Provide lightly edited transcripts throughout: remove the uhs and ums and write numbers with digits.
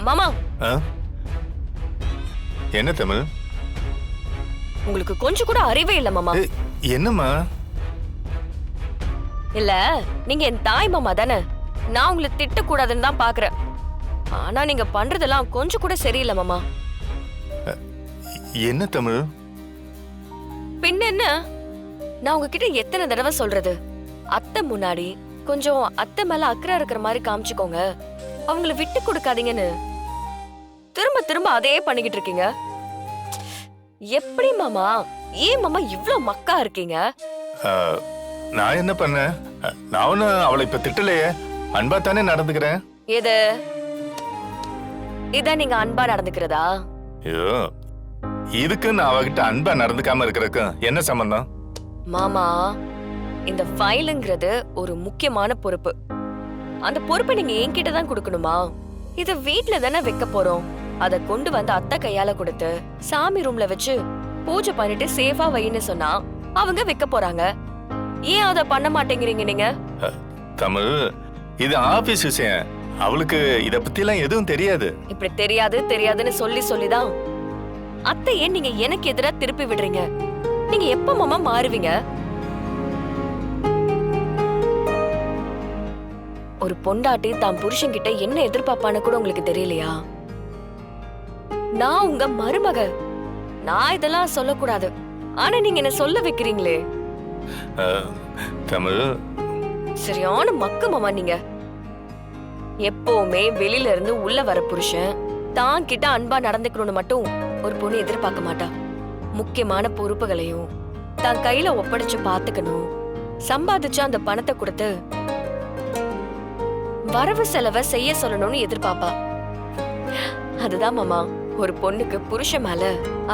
மாமா, என்ன தமிழ்? உங்களுக்கு கொஞ்சம் கூட அறிவே இல்ல மாமா. என்னம்மா? இல்ல, நீங்க என் தாய் மாமா தானே. நான் உங்களை திட்டக்கூடாதுன்னு தான் பாக்குறேன். ஆனா நீங்க பண்றதெல்லாம் கொஞ்சம் கூட சரியில்லை மாமா. என்ன தமிழ்? பின்ன என்ன? நான் உங்ககிட்ட எத்தனை தடவை சொல்றது? அத்தை முன்னாடி கொஞ்சம் அத்தை மேல அக்கறை இருக்கிற மாதிரி காமிச்சுக்கோங்க, அவங்கள விட்டு கொடுக்காதீங்கன்னு. திரும்ப திரும்ப அதே பண்ணிக்கிட்டு இருக்கீங்க. எப்படி மாமா? ஏன் மாமா இவ்ளோ மக்கா இருக்கீங்க? நான் என்ன பண்ணேன்? நான் ஒன்னும் அவளை இப்ப திட்டலையே, அன்பா தானே நடந்துக்கிறேன். எது? இதான் நீங்க அன்பா நடந்துக்கிறதா? ஐயோ, இதுக்கு நான் அவகிட்ட அன்பா நடந்துக்காம இருக்கிறதுக்கு என்ன சம்பந்தம்? மாமா, இந்த ஃபைலுங்கிறது ஒரு முக்கியமான பொறுப்பு. அந்த பொறுப்பை நீங்க என்கிட்ட தான் கொடுக்கணுமா? இத வீட்ல தானே வைக்க போறோம். அத கொண்டு வந்து அத்தை கையால கொடுத்து சாமி ரூம்ல வச்சு பூஜை பண்ணிட்டு சேஃபா வைன்னு சொன்னா அவங்க வைக்க போறாங்க. ஏன் அத பண்ண மாட்டேங்கிறீங்க நீங்க? தமிழ், இது ஆபீஸ் விஷயம். அவளுக்கு இத பத்தி எல்லாம் எதுவும் தெரியாது. இப்படி தெரியாது தெரியாதுன்னு சொல்லி சொல்லிதான் அத்தை ஏன் நீங்க எனக்கு எதிரா திருப்பி விடுறீங்க? நீங்க எப்ப மாமா மாறுவீங்க? ஒரு பொண்டாட்டி தான் புருஷன் கிட்ட என்ன எதிர்பார்ப்பான்னு கூட உங்களுக்கு தெரியலையா? நான் உங்க மருமக. நான் இதெல்லாம் சொல்லக்கூடாது. ஆனா நீங்க என்ன சொல்ல வைக்கிறீங்களே. தமிழ், சரியான மக்கு மாமா நீங்க. எப்பவுமே வெளியில இருந்து உள்ள வர புருஷன் தான் கிட்ட அன்பா நடந்துக்கணும்னு மட்டும் ஒரு பொண்ணு எதிர்பார்க்க மாட்டா. முக்கியமான பொறுப்புகளையும் தான் கையில ஒப்படைச்சு பாத்துக்கணும். சம்பாதிச்சு அந்த பணத்தை கொடுத்து வரவு செலவை செய்ய சொல்லணும்னு எதிர்பார்ப்பா. அதுதான் மாமா ஒரு பொண்ணுக்கு புருஷன் மேல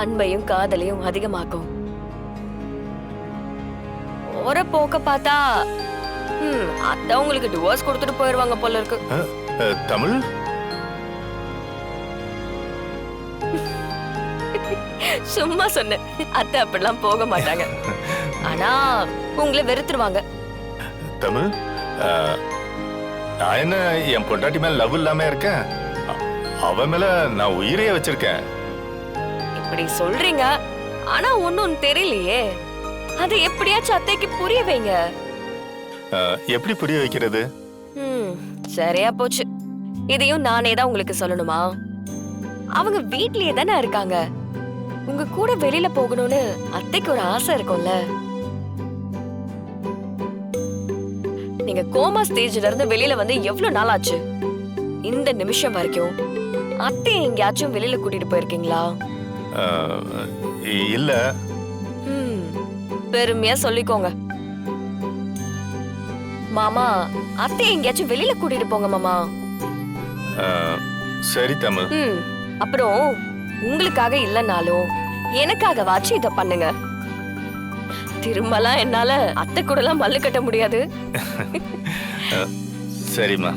அன்பையும் காதலையும் அதிகமாக்கும். ஒரு போக்க பார்த்தா அதான் உங்களுக்கு டிவோர்ஸ் கொடுத்துட்டு போயிருவாங்க போல இருக்கு. தமிழ், சும்மா சொன்னேன். அத்தை அப்படிலாம் போக மாட்டாங்க. ஆனா உங்களை வெறுத்துருவாங்க. தமிழ், நான் என்ன என் பொண்டாட்டி மேல லவ் இல்லாம இருக்கேன்? அவ மேல நான் உயிரையே வச்சிருக்கேன். இப்படி சொல்றீங்க, ஆனா ஒன்னும் தெரியலையே. அது எப்படியாச்சும் அத்தைக்கு புரிய வைங்க. எப்படி புரிய வைக்கிறது? சரியா போச்சு. இதையும் நானே தான் உங்களுக்கு சொல்லணுமா? அவங்க வீட்லயே தானே இருக்காங்க. உங்க கூட வெளியில போகணும்னு அத்தைக்கு ஒரு ஆசை இருக்கும்ல. நீங்க கோமா ஸ்டேஜ்ல இருந்து வெளியில வந்து எவ்வளவு நாள் ஆச்சு? இந்த நிமிஷம் வரைக்கும் அத்தை எங்கேயாச்சும் வெளியில கூட்டிட்டு போயிருக்கீங்களா? இல்ல. பெருமையா சொல்லிக்கோங்க மாமா. அத்தை எங்கேயாச்சும் வெளியில கூட்டிட்டு போங்க மாமா. சரி தமிழ். அப்புறம் உங்களுக்காக இல்லனாலும் எனக்காக வாச்சு இத பண்ணுங்க. திரும்பலாம் என்னால அத்தை கூட எல்லாம் மல்லு கட்ட முடியாது. சரிம்மா.